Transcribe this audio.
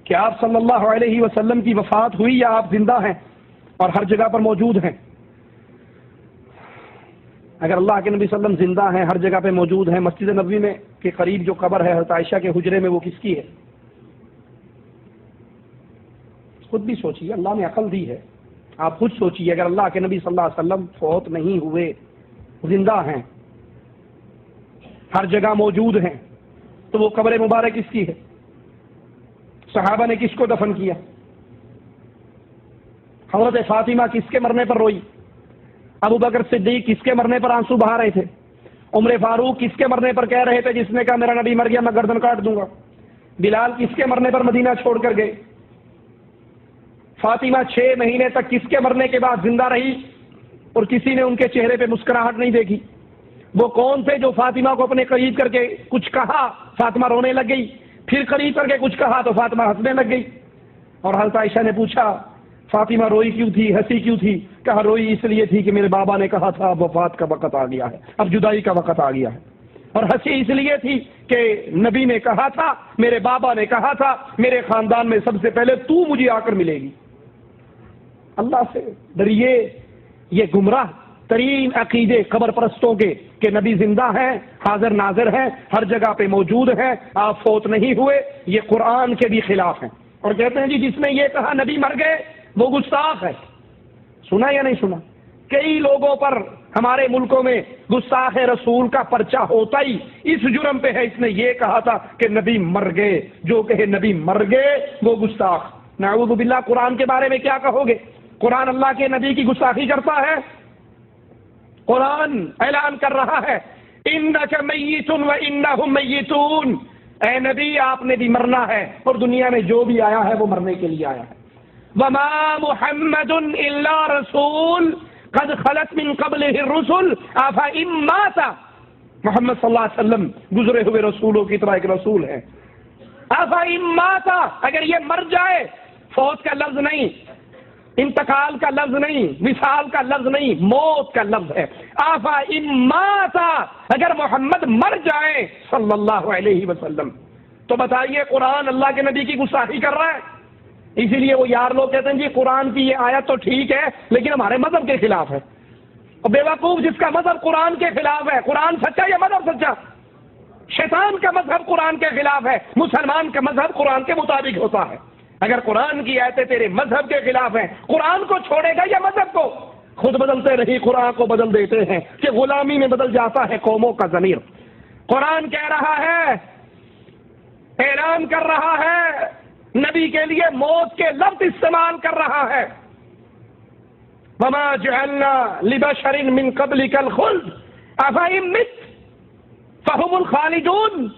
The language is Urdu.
کہ آپ صلی اللہ علیہ وسلم کی وفات ہوئی یا آپ زندہ ہیں اور ہر جگہ پر موجود ہیں؟ اگر اللہ کے نبی صلی اللہ علیہ وسلم زندہ ہیں، ہر جگہ پہ موجود ہیں، مسجد نبوی میں کے قریب جو قبر ہے حضرت عائشہ کے حجرے میں، وہ کس کی ہے؟ خود بھی سوچیے، اللہ نے عقل دی ہے، آپ خود سوچیے، اگر اللہ کے نبی صلی اللہ علیہ وسلم فوت نہیں ہوئے، زندہ ہیں، ہر جگہ موجود ہیں، تو وہ قبر مبارک کس کی ہے؟ صحابہ نے کس کو دفن کیا؟ حضرت فاطمہ کس کے مرنے پر روئی؟ ابو بکر صدیق کس کے مرنے پر آنسو بہا رہے تھے؟ عمر فاروق کس کے مرنے پر کہہ رہے تھے جس نے کہا میرا نبی مر گیا میں گردن کاٹ دوں گا؟ بلال کس کے مرنے پر مدینہ چھوڑ کر گئے؟ فاطمہ 6 مہینے تک کس کے مرنے کے بعد زندہ رہی اور کسی نے ان کے چہرے پہ مسکراہٹ نہیں دیکھی؟ وہ کون تھے جو فاطمہ کو اپنے قریب کر کے کچھ کہا، فاطمہ رونے لگ گئی، پھر قریب کر کے کچھ کہا تو فاطمہ ہنسنے لگ گئی؟ اور حضرت عائشہ نے پوچھا فاطمہ روئی کیوں تھی، ہنسی کیوں تھی؟ کہا روئی اس لیے تھی کہ میرے بابا نے کہا تھا اب وفات کا وقت آ گیا ہے، اب جدائی کا وقت آ گیا ہے، اور ہنسی اس لیے تھی کہ نبی نے کہا تھا، میرے بابا نے کہا تھا میرے خاندان میں سب سے پہلے تو مجھے آ کر ملے گی۔ اللہ سے ڈریے، یہ گمراہ ترین عقیدے قبر پرستوں کے کہ نبی زندہ ہیں، حاضر ناظر ہیں، ہر جگہ پہ موجود ہیں، آپ فوت نہیں ہوئے، یہ قرآن کے بھی خلاف ہیں۔ اور کہتے ہیں جی جس نے یہ کہا نبی مر گئے وہ گستاخ ہے۔ سنا یا نہیں سنا؟ کئی لوگوں پر ہمارے ملکوں میں گستاخ رسول کا پرچہ ہوتا ہی اس جرم پہ ہے، اس نے یہ کہا تھا کہ نبی مر گئے، جو کہے نبی مر گئے وہ گستاخ۔ نعوذ باللہ، قرآن کے بارے میں کیا کہو گے؟ قرآن اللہ کے نبی کی گستاخی کرتا ہے؟ قرآن اعلان کر رہا ہے انک میت و انہم میتون، اے نبی آپ نے بھی مرنا ہے اور دنیا میں جو بھی آیا ہے وہ مرنے کے لیے آیا ہے۔ وما محمد الا رسول قد خلت من قبلہ الرسل افإن مات، محمد صلی اللہ علیہ وسلم گزرے ہوئے رسولوں کی طرح ایک رسول ہے۔ افإن مات، اگر یہ مر جائے، فوت کا لفظ نہیں، انتقال کا لفظ نہیں، وصال کا لفظ نہیں، موت کا لفظ ہے۔ افإن مات، اگر محمد مر جائے صلی اللہ علیہ وسلم، تو بتائیے قرآن اللہ کے نبی کی گستاخی کر رہا ہے؟ اسی لیے وہ یار لوگ کہتے ہیں جی قرآن کی یہ آیت تو ٹھیک ہے لیکن ہمارے مذہب کے خلاف ہے۔ اور بیوقوف، جس کا مذہب قرآن کے خلاف ہے، قرآن سچا یا مذہب سچا؟ شیطان کا مذہب قرآن کے خلاف ہے، مسلمان کا مذہب قرآن کے مطابق ہوتا ہے۔ اگر قرآن کی آیتیں تیرے مذہب کے خلاف ہیں، قرآن کو چھوڑے گا یا مذہب کو؟ خود بدلتے رہی قرآن کو بدل دیتے ہیں کہ غلامی میں بدل جاتا ہے قوموں کا ضمیر۔ قرآن کہہ رہا ہے، اعلان کر رہا ہے، نبی کے لیے موت کے لفظ استعمال کر رہا ہے۔ وما جعلنا لبشر من قبلك الخلد افإن مت فهم الخالدون،